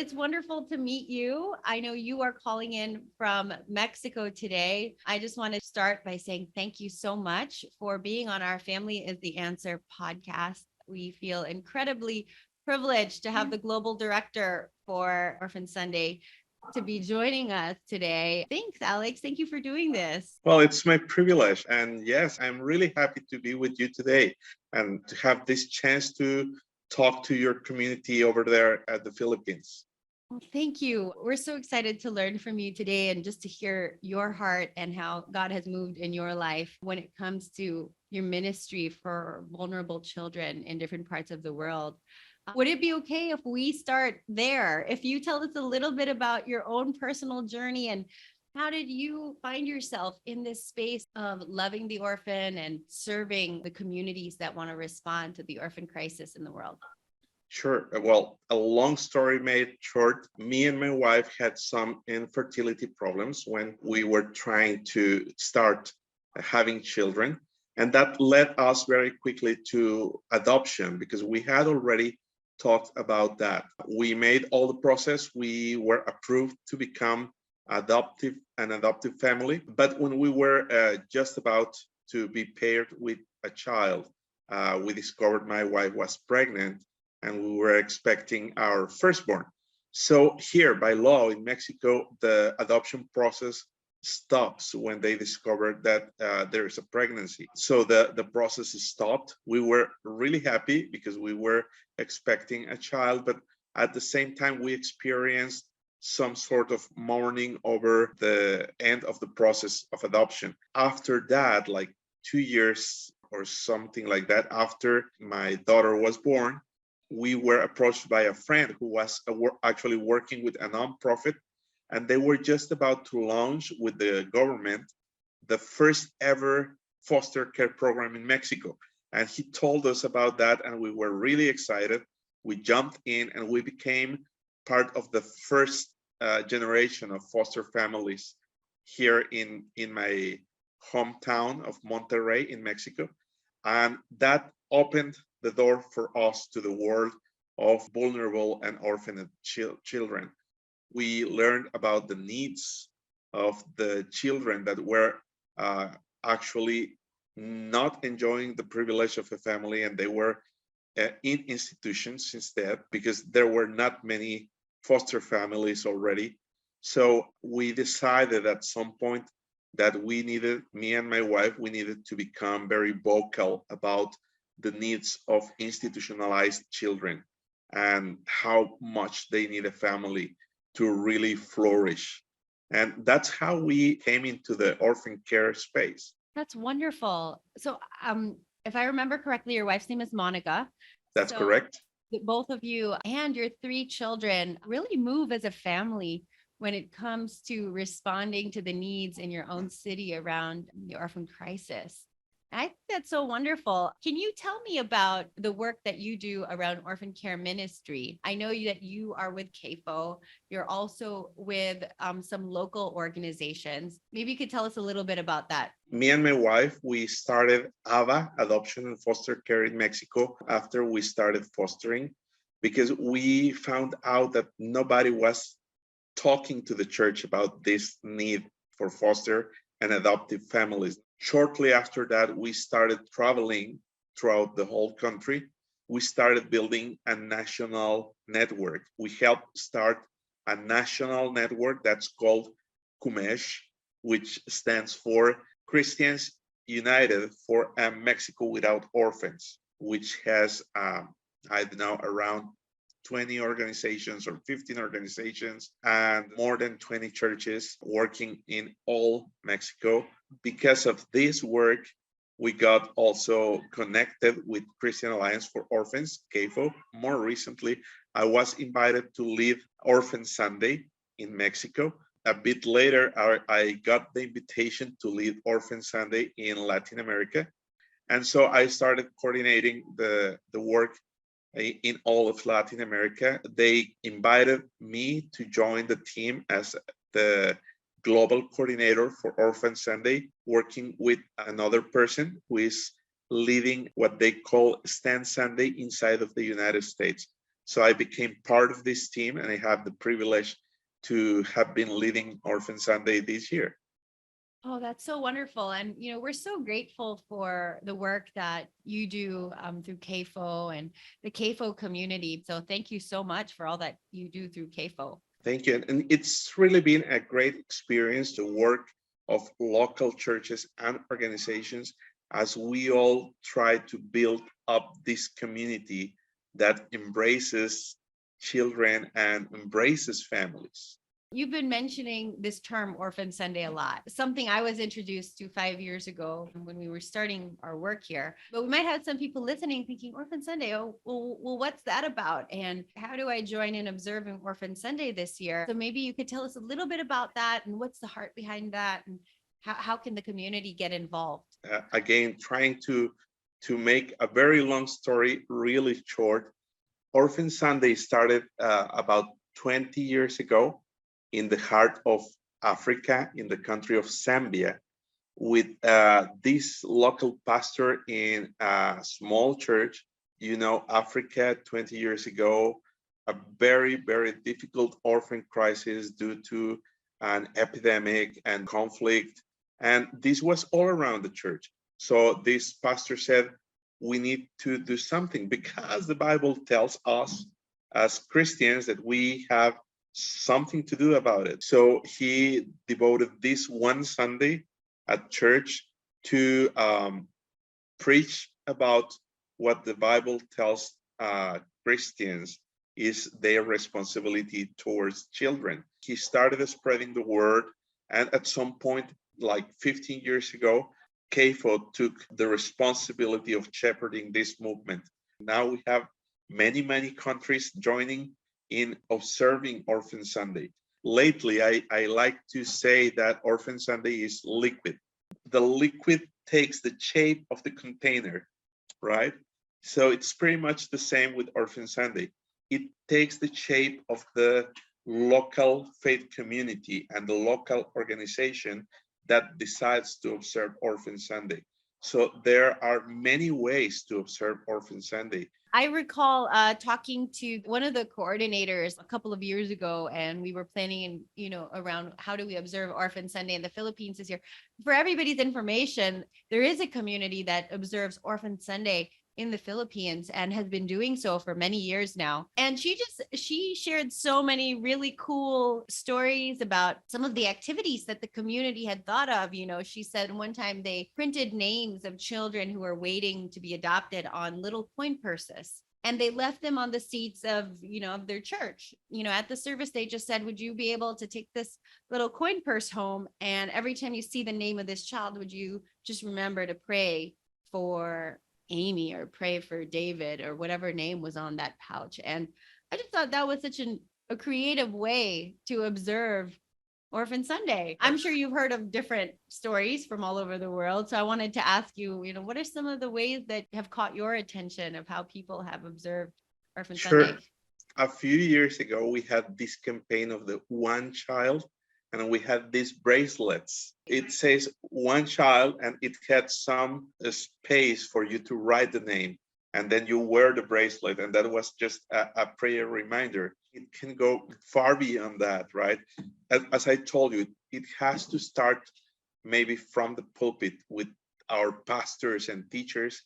it's wonderful to meet you. I know you are calling in from Mexico today. I just want to start by saying thank you so much for being on our Family is the Answer podcast. We feel incredibly privileged to have the global director for Orphan Sunday to be joining us today. Thanks, Alex. Thank you for doing this. Well, it's my privilege. And yes, I'm really happy to be with you today and to have this chance to talk to your community over there at the Philippines. Well, thank you. We're so excited to learn from you today and just to hear your heart and how God has moved in your life when it comes to your ministry for vulnerable children in different parts of the world. Would it be okay if we start there? If you tell us a little bit about your own personal journey and how did you find yourself in this space of loving the orphan and serving the communities that want to respond to the orphan crisis in the world? Sure. Well, a long story made short, me and my wife had some infertility problems when we were trying to start having children. And that led us very quickly to adoption because we had already talked about that. We made all the process. We were approved to become an adoptive family. But when we were just about to be paired with a child, we discovered my wife was pregnant and we were expecting our firstborn. So here, by law in Mexico, the adoption process stops when they discover that there is a pregnancy. So the process is stopped. We were really happy because we were expecting a child, but at the same time, we experienced some sort of mourning over the end of the process of adoption. After that, like 2 years or something like that, after my daughter was born, we were approached by a friend who was actually working with a nonprofit, and they were just about to launch with the government the first ever foster care program in Mexico. And he told us about that, and we were really excited. We jumped in and we became part of the first generation of foster families here in my hometown of Monterrey in Mexico. And that opened the door for us to the world of vulnerable and orphaned children. We learned about the needs of the children that were actually not enjoying the privilege of a family, and they were in institutions instead because there were not many foster families already. So we decided at some point that me and my wife, we needed to become very vocal about the needs of institutionalized children and how much they need a family to really flourish. And that's how we came into the orphan care space. That's wonderful. So, if I remember correctly, your wife's name is Monica. That's So correct. both of you and your three children really move as a family when it comes to responding to the needs in your own city around the orphan crisis. I think that's so wonderful. Can you tell me about the work that you do around orphan care ministry? I know that you are with CAFO. You're also with some local organizations. Maybe you could tell us a little bit about that. Me and my wife, we started AVA, Adoption and Foster Care in Mexico, after we started fostering, because we found out that nobody was talking to the church about this need for foster and adoptive families. Shortly after that, we started traveling throughout the whole country. We started building a national network. We helped start a national network that's called CUMESH, which stands for Christians United for Mexico Without Orphans, which has, I don't know, around 20 organizations or 15 organizations and more than 20 churches working in all Mexico. Because of this work, we got also connected with Christian Alliance for Orphans, CAFO. More recently, I was invited to lead Orphan Sunday in Mexico. A bit later, I got the invitation to lead Orphan Sunday in Latin America. And so I started coordinating the work in all of Latin America. They invited me to join the team as the global coordinator for Orphan Sunday, working with another person who is leading what they call Stand Sunday inside of the United States. So I became part of this team, and I have the privilege to have been leading Orphan Sunday this year. Oh, that's so wonderful. And, we're so grateful for the work that you do through CAFO and the CAFO community. So thank you so much for all that you do through CAFO. Thank you. And it's really been a great experience to work of local churches and organizations as we all try to build up this community that embraces children and embraces families. You've been mentioning this term Orphan Sunday a lot, something I was introduced to 5 years ago when we were starting our work here. But we might have some people listening thinking, Orphan Sunday, oh, well, what's that about? And how do I join in observing Orphan Sunday this year? So maybe you could tell us a little bit about that and what's the heart behind that and how can the community get involved? Again, trying to make a very long story really short, Orphan Sunday started about 20 years ago in the heart of Africa, in the country of Zambia, with this local pastor in a small church. Africa 20 years ago, a very, very difficult orphan crisis due to an epidemic and conflict. And this was all around the church. So this pastor said, we need to do something because the Bible tells us as Christians that we have something to do about it. So he devoted this one Sunday at church to preach about what the Bible tells Christians is their responsibility towards children. He started spreading the word, and at some point, like 15 years ago, CAFO took the responsibility of shepherding this movement. Now we have many, many countries joining in observing Orphan Sunday. Lately, I like to say that Orphan Sunday is liquid. The liquid takes the shape of the container, right? So it's pretty much the same with Orphan Sunday. It takes the shape of the local faith community and the local organization that decides to observe Orphan Sunday. So there are many ways to observe Orphan Sunday. I recall talking to one of the coordinators a couple of years ago, and we were planning, around how do we observe Orphan Sunday in the Philippines this year. For everybody's information, there is a community that observes Orphan Sunday in the Philippines and has been doing so for many years now. And she shared so many really cool stories about some of the activities that the community had thought of. She said one time they printed names of children who were waiting to be adopted on little coin purses. And they left them on the seats of their church. At the service, they just said, would you be able to take this little coin purse home? And every time you see the name of this child, would you just remember to pray for Amy or pray for David or whatever name was on that pouch? And I just thought that was such a creative way to observe Orphan Sunday. I'm sure you've heard of different stories from all over the world. So I wanted to ask you, what are some of the ways that have caught your attention of how people have observed Orphan Sunday? A few years ago, we had this campaign of the one child, and we had these bracelets. It says one child, and it had some space for you to write the name. And then you wear the bracelet, and that was just a prayer reminder. It can go far beyond that, right? As I told you, it has to start maybe from the pulpit with our pastors and teachers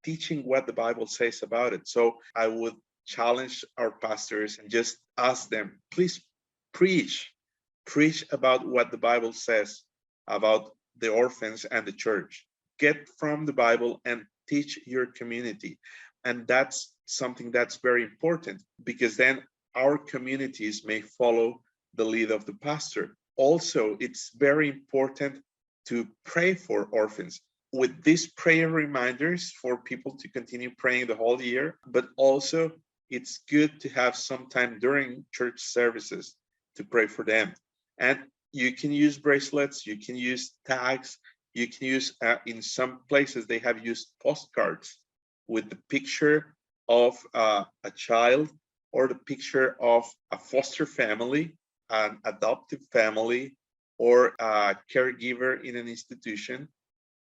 teaching what the Bible says about it. So I would challenge our pastors and just ask them, please preach about what the Bible says about the orphans and the church. Get from the Bible and teach your community. And that's something that's very important, because then our communities may follow the lead of the pastor. Also, it's very important to pray for orphans with these prayer reminders for people to continue praying the whole year, but also it's good to have some time during church services to pray for them. And you can use bracelets, you can use tags, you can use, in some places, they have used postcards with the picture of a child or the picture of a foster family, an adoptive family, or a caregiver in an institution,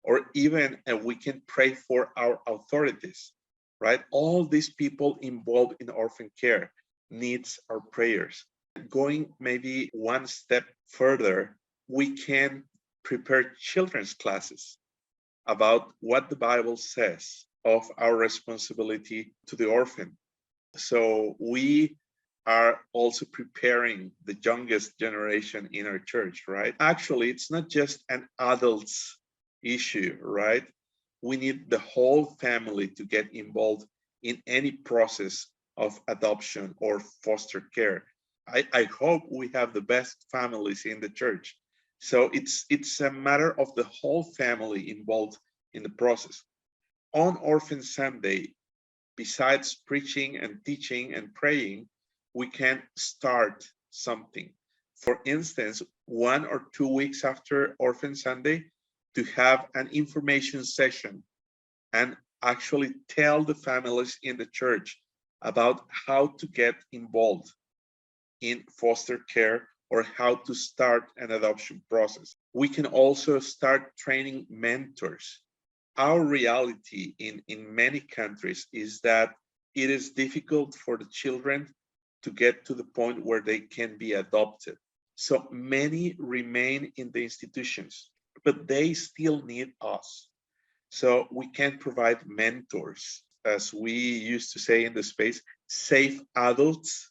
or even we can pray for our authorities. right? All these people involved in orphan care needs our prayers. Going maybe one step further, we can prepare children's classes about what the Bible says of our responsibility to the orphan. So we are also preparing the youngest generation in our church, right? Actually, it's not just an adult's issue, right? We need the whole family to get involved in any process of adoption or foster care. I hope we have the best families in the church. So it's a matter of the whole family involved in the process. On Orphan Sunday, besides preaching and teaching and praying, we can start something. For instance, 1 or 2 weeks after Orphan Sunday, to have an information session and actually tell the families in the church about how to get involved in foster care or how to start an adoption process. We can also start training mentors. Our reality in many countries is that it is difficult for the children to get to the point where they can be adopted. So many remain in the institutions, but they still need us. So we can provide mentors, as we used to say in the space, safe adults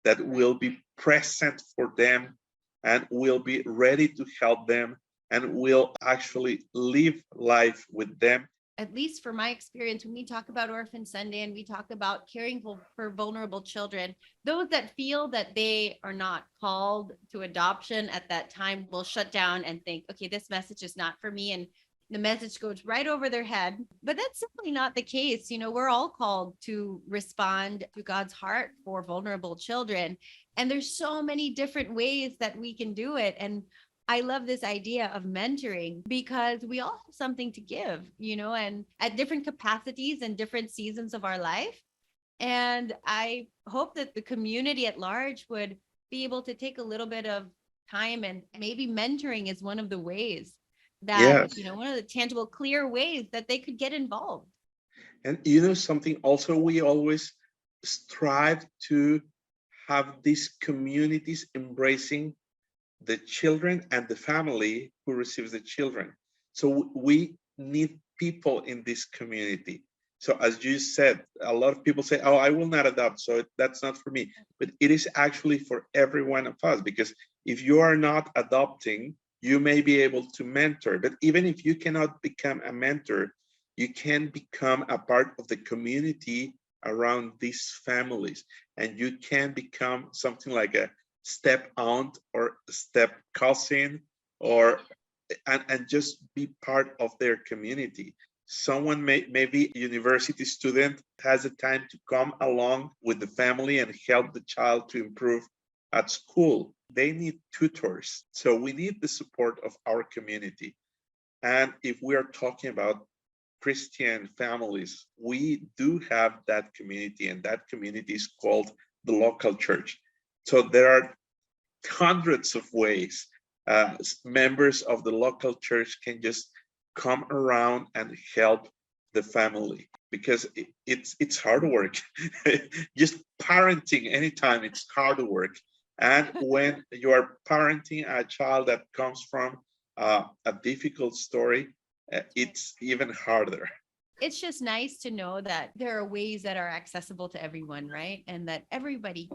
that will be present for them and will be ready to help them and will actually live life with them. At least for my experience, when we talk about Orphan Sunday and we talk about caring for vulnerable children, those that feel that they are not called to adoption at that time will shut down and think, okay, this message is not for me. And the message goes right over their head. But that's simply not the case. You know, we're all called to respond to God's heart for vulnerable children. And there's so many different ways that we can do it. And I love this idea of mentoring because we all have something to give, you know, and at different capacities and different seasons of our life. And I hope that the community at large would be able to take a little bit of time, and maybe mentoring is one of the ways that, Yes. you know, one of the tangible, clear ways that they could get involved. And you know something also, we always strive to have these communities embracing the children and the family who receives the children. So we need people in this community. So as you said, a lot of people say, oh, I will not adopt, so that's not for me. But it is actually for every one of us, because if you are not adopting, you may be able to mentor. But even if you cannot become a mentor, you can become a part of the community around these families, and you can become something like a step aunt or step cousin, or and just be part of their community. Someone maybe a university student has the time to come along with the family and help the child to improve at school. They need tutors. So we need the support of our community. And if we are talking about Christian families, we do have that community, and that community is called the local church. So there are hundreds of ways members of the local church can just come around and help the family, because it's hard work. Just parenting anytime, it's hard work. And when you are parenting a child that comes from a difficult story, it's even harder. It's just nice to know that there are ways that are accessible to everyone, right? And that everybody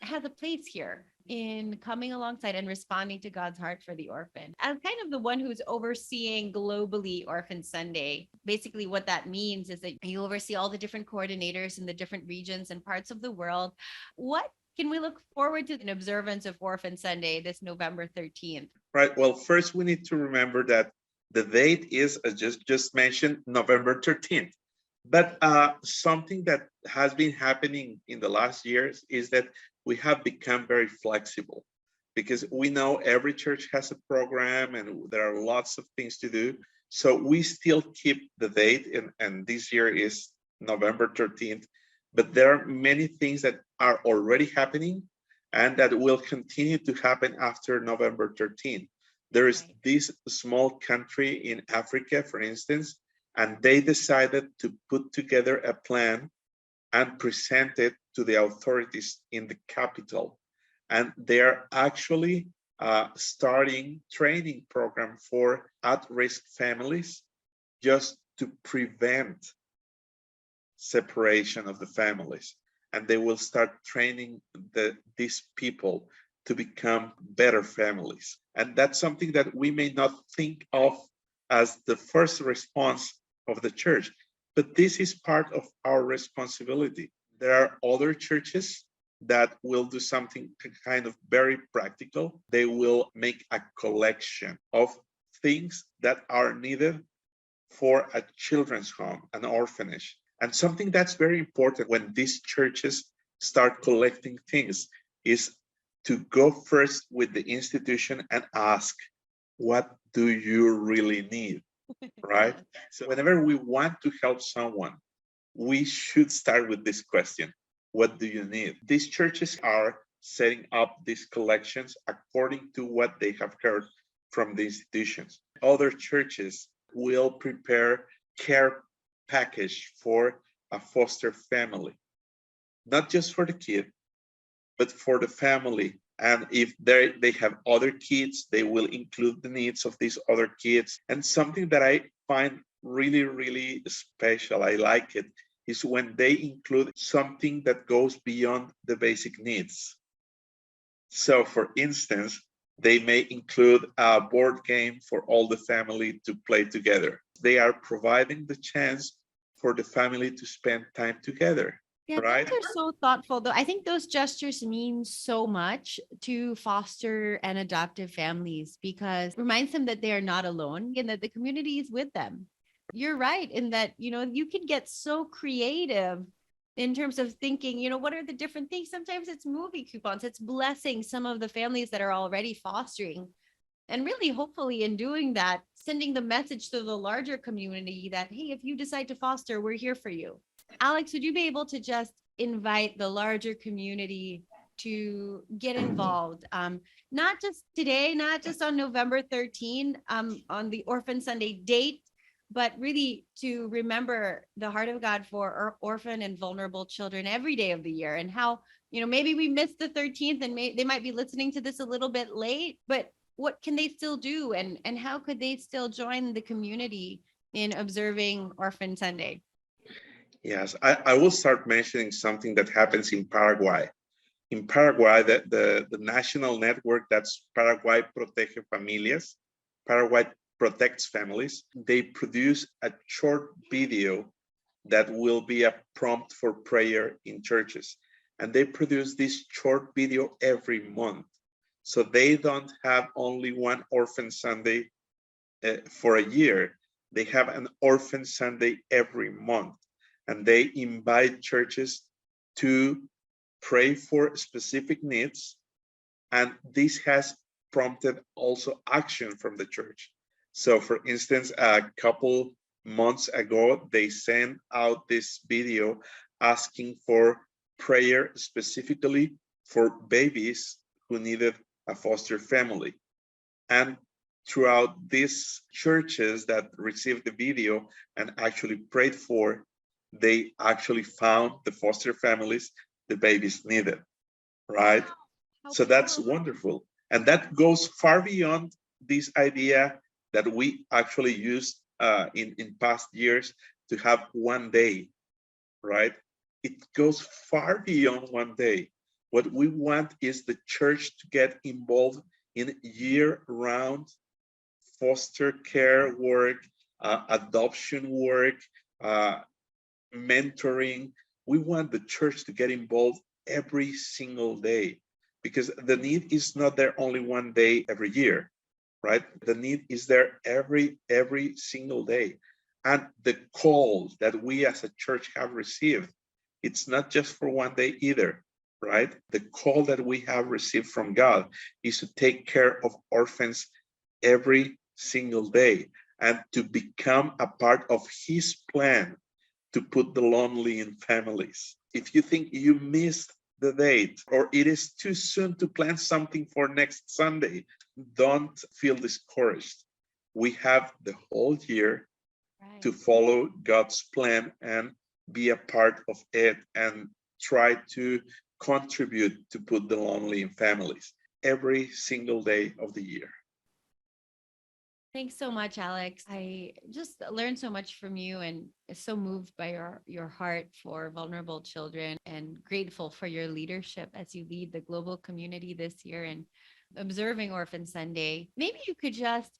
has a place here in coming alongside and responding to God's heart for the orphan. As kind of the one who's overseeing globally Orphan Sunday, basically what that means is that you oversee all the different coordinators in the different regions and parts of the world. What can we look forward to in observance of Orphan Sunday this November 13th? Right. Well, first we need to remember that the date is, as just mentioned, November 13th. But something that has been happening in the last years is that we have become very flexible, because we know every church has a program and there are lots of things to do. So we still keep the date, and this year is November 13th. But there are many things that are already happening and that will continue to happen after November 13th. There is Right. this small country in Africa, for instance, And they decided to put together a plan and present it to the authorities in the capital. And they're actually starting training program for at-risk families just to prevent separation of the families. And they will start training these people to become better families. And that's something that we may not think of as the first response of the church, but this is part of our responsibility. There are other churches that will do something kind of very practical. They will make a collection of things that are needed for a children's home, an orphanage. And something that's very important when these churches start collecting things is to go first with the institution and ask, what do you really need? Right? So whenever we want to help someone, we should start with this question: what do you need? These churches are setting up these collections according to what they have heard from the institutions. Other churches will prepare care package for a foster family, not just for the kid, but for the family. And if they have other kids, they will include the needs of these other kids. And something that I find really, really special, I like it, is when they include something that goes beyond the basic needs. So for instance, they may include a board game for all the family to play together. They are providing the chance for the family to spend time together. Yeah, Right? those are so thoughtful, though. I think those gestures mean so much to foster and adoptive families because it reminds them that they are not alone and that the community is with them. You're right in that, you can get so creative in terms of thinking, what are the different things? Sometimes it's movie coupons, it's blessing some of the families that are already fostering. And really, hopefully, in doing that, sending the message to the larger community that, hey, if you decide to foster, we're here for you. Alex, would you be able to just invite the larger community to get involved? Not just today, not just on November 13th, on the Orphan Sunday date, but really to remember the heart of God for orphan and vulnerable children every day of the year, and how, maybe we missed the 13th and they might be listening to this a little bit late, but what can they still do, and how could they still join the community in observing Orphan Sunday? Yes, I will start mentioning something that happens in Paraguay. In Paraguay, the national network, that's Paraguay Protege Familias, Paraguay Protects Families, they produce a short video that will be a prompt for prayer in churches. And they produce this short video every month. So they don't have only one Orphan Sunday for a year. They have an Orphan Sunday every month. And they invite churches to pray for specific needs. And this has prompted also action from the church. So for instance, a couple months ago, they sent out this video asking for prayer specifically for babies who needed a foster family. And throughout these churches that received the video and actually prayed for, they actually found the foster families the babies needed, right? How So that's powerful. wonderful. And that goes far beyond this idea that we actually used in past years to have one day, right? It goes far beyond one day. What we want is the church to get involved in year-round foster care work, adoption work, uh, mentoring. We want the church to get involved every single day because the need is not there only one day every year, right? The need is there every single day. And the call that we as a church have received, it's not just for one day either, right? The call that we have received from God is to take care of orphans every single day and to become a part of his plan to put the lonely in families. If you think you missed the date or it is too soon to plan something for next Sunday, don't feel discouraged. We have the whole year to Right. follow God's plan and be a part of it and try to contribute to put the lonely in families every single day of the year. Thanks so much, Alex. I just learned so much from you and is so moved by your heart for vulnerable children and grateful for your leadership as you lead the global community this year and observing Orphan Sunday. Maybe you could just,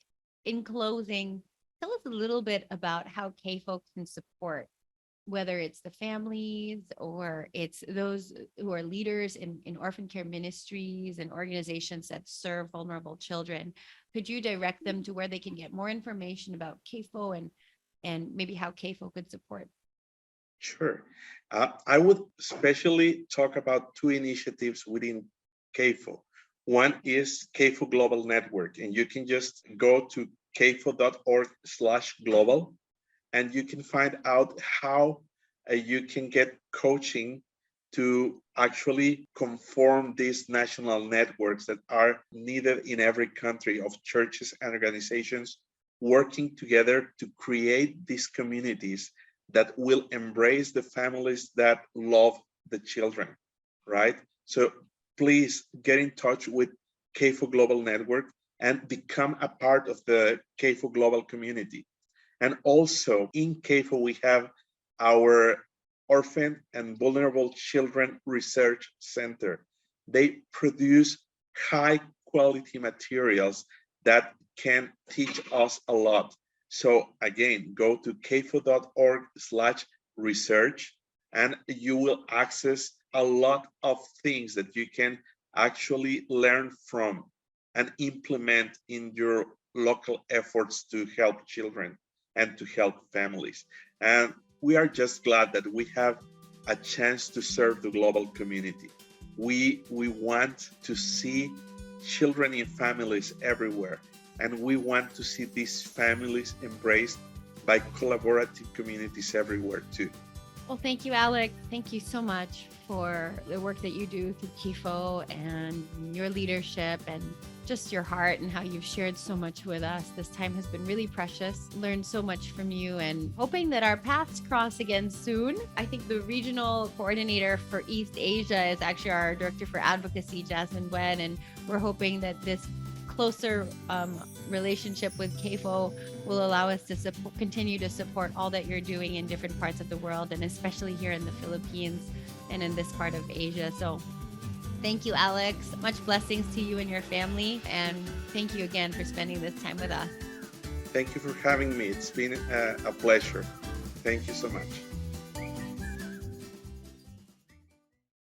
in closing, tell us a little bit about how KFOC can support, whether it's the families or it's those who are leaders in orphan care ministries and organizations that serve vulnerable children. Could you direct them to where they can get more information about CAFO and maybe how CAFO could support? Sure. I would especially talk about two initiatives within CAFO. One is CAFO Global Network, and you can just go to cafo.org/global, and you can find out how you can get coaching to actually conform these national networks that are needed in every country of churches and organizations working together to create these communities that will embrace the families that love the children, right? So please get in touch with CAFO Global Network and become a part of the CAFO Global community. And also in CAFO, we have our Orphan and Vulnerable Children Research Center. They produce high quality materials that can teach us a lot. So again, go to cafo.org/research and you will access a lot of things that you can actually learn from and implement in your local efforts to help children and to help families. And we are just glad that we have a chance to serve the global community. We want to see children in families everywhere, and we want to see these families embraced by collaborative communities everywhere too. Well, thank you, Alex. Thank you so much for the work that you do through KIFO and your leadership and just your heart and how you've shared so much with us. This time has been really precious. Learned so much from you and hoping that our paths cross again soon. I think the regional coordinator for East Asia is actually our director for advocacy, Jasmine Wen, and we're hoping that this closer relationship with CAFO will allow us to continue to support all that you're doing in different parts of the world, and especially here in the Philippines and in this part of Asia. So thank you, Alex. Much blessings to you and your family. And thank you again for spending this time with us. Thank you for having me. It's been a pleasure. Thank you so much.